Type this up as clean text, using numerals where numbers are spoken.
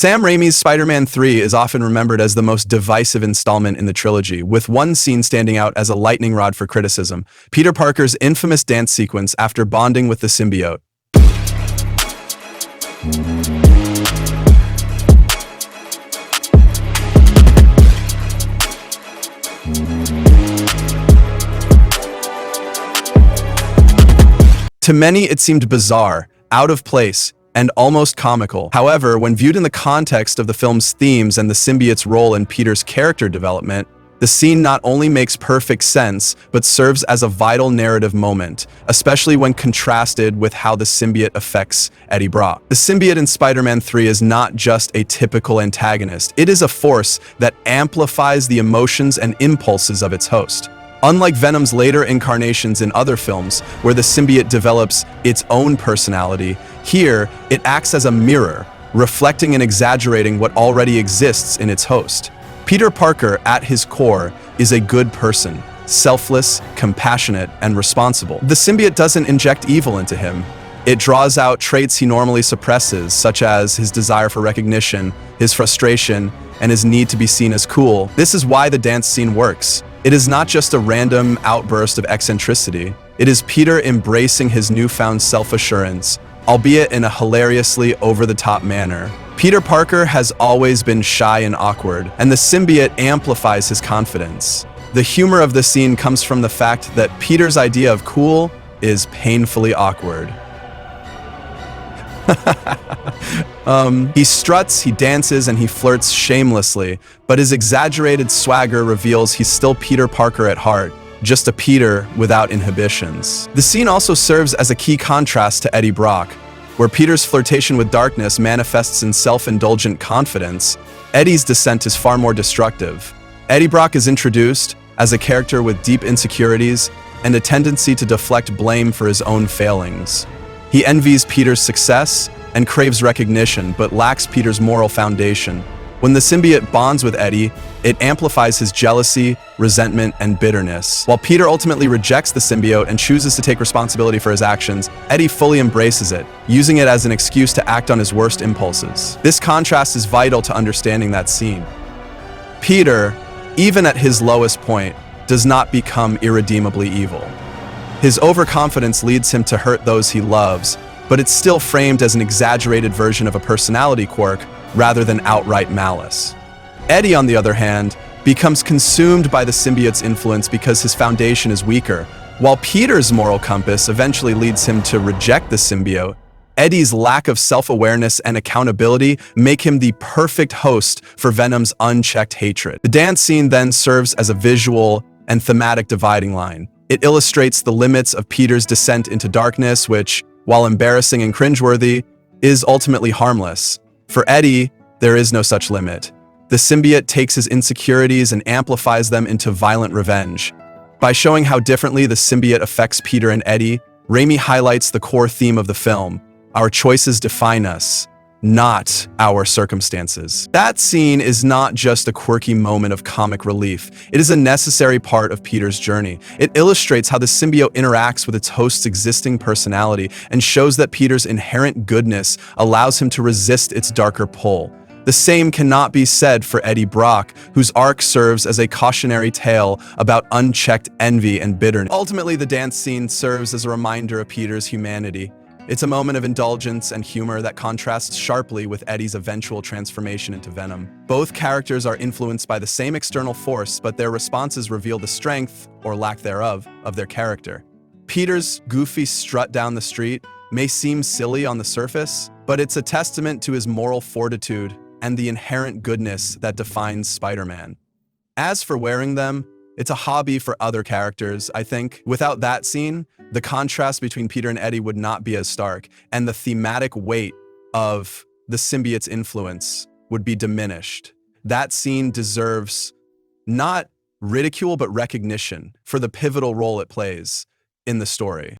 Sam Raimi's Spider-Man 3 is often remembered as the most divisive installment in the trilogy, with one scene standing out as a lightning rod for criticism: Peter Parker's infamous dance sequence after bonding with the symbiote. To many, it seemed bizarre, out of place, and almost comical. However, when viewed in the context of the film's themes and the symbiote's role in Peter's character development, the scene not only makes perfect sense, but serves as a vital narrative moment, especially when contrasted with how the symbiote affects Eddie Brock. The symbiote in Spider-Man 3 is not just a typical antagonist, it is a force that amplifies the emotions and impulses of its host. Unlike Venom's later incarnations in other films, where the symbiote develops its own personality, here it acts as a mirror, reflecting and exaggerating what already exists in its host. Peter Parker, at his core, is a good person, selfless, compassionate, and responsible. The symbiote doesn't inject evil into him. It draws out traits he normally suppresses, such as his desire for recognition, his frustration, and his need to be seen as cool. This is why the dance scene works. It is not just a random outburst of eccentricity. It is Peter embracing his newfound self-assurance, albeit in a hilariously over-the-top manner. Peter Parker has always been shy and awkward, and the symbiote amplifies his confidence. The humor of the scene comes from the fact that Peter's idea of cool is painfully awkward. He struts, he dances, and he flirts shamelessly, but his exaggerated swagger reveals he's still Peter Parker at heart, just a Peter without inhibitions. The scene also serves as a key contrast to Eddie Brock, where Peter's flirtation with darkness manifests in self-indulgent confidence. Eddie's descent is far more destructive. Eddie Brock is introduced as a character with deep insecurities and a tendency to deflect blame for his own failings. He envies Peter's success and craves recognition, but lacks Peter's moral foundation. When the symbiote bonds with Eddie, it amplifies his jealousy, resentment, and bitterness. While Peter ultimately rejects the symbiote and chooses to take responsibility for his actions, Eddie fully embraces it, using it as an excuse to act on his worst impulses. This contrast is vital to understanding that scene. Peter, even at his lowest point, does not become irredeemably evil. His overconfidence leads him to hurt those he loves, but it's still framed as an exaggerated version of a personality quirk rather than outright malice. Eddie, on the other hand, becomes consumed by the symbiote's influence because his foundation is weaker. While Peter's moral compass eventually leads him to reject the symbiote, Eddie's lack of self-awareness and accountability make him the perfect host for Venom's unchecked hatred. The dance scene then serves as a visual and thematic dividing line. It illustrates the limits of Peter's descent into darkness, which, while embarrassing and cringeworthy, is ultimately harmless. For Eddie, there is no such limit. The symbiote takes his insecurities and amplifies them into violent revenge. By showing how differently the symbiote affects Peter and Eddie, Raimi highlights the core theme of the film: our choices define us, not our circumstances. That scene is not just a quirky moment of comic relief. It is a necessary part of Peter's journey. It illustrates how the symbiote interacts with its host's existing personality and shows that Peter's inherent goodness allows him to resist its darker pull. The same cannot be said for Eddie Brock, whose arc serves as a cautionary tale about unchecked envy and bitterness. Ultimately, the dance scene serves as a reminder of Peter's humanity. It's a moment of indulgence and humor that contrasts sharply with Eddie's eventual transformation into Venom. Both characters are influenced by the same external force, but their responses reveal the strength, or lack thereof, of their character. Peter's goofy strut down the street may seem silly on the surface, but it's a testament to his moral fortitude and the inherent goodness that defines Spider-Man. As for wearing them, it's a hobby for other characters, I think. Without that scene, the contrast between Peter and Eddie would not be as stark, and the thematic weight of the symbiote's influence would be diminished. That scene deserves not ridicule, but recognition for the pivotal role it plays in the story.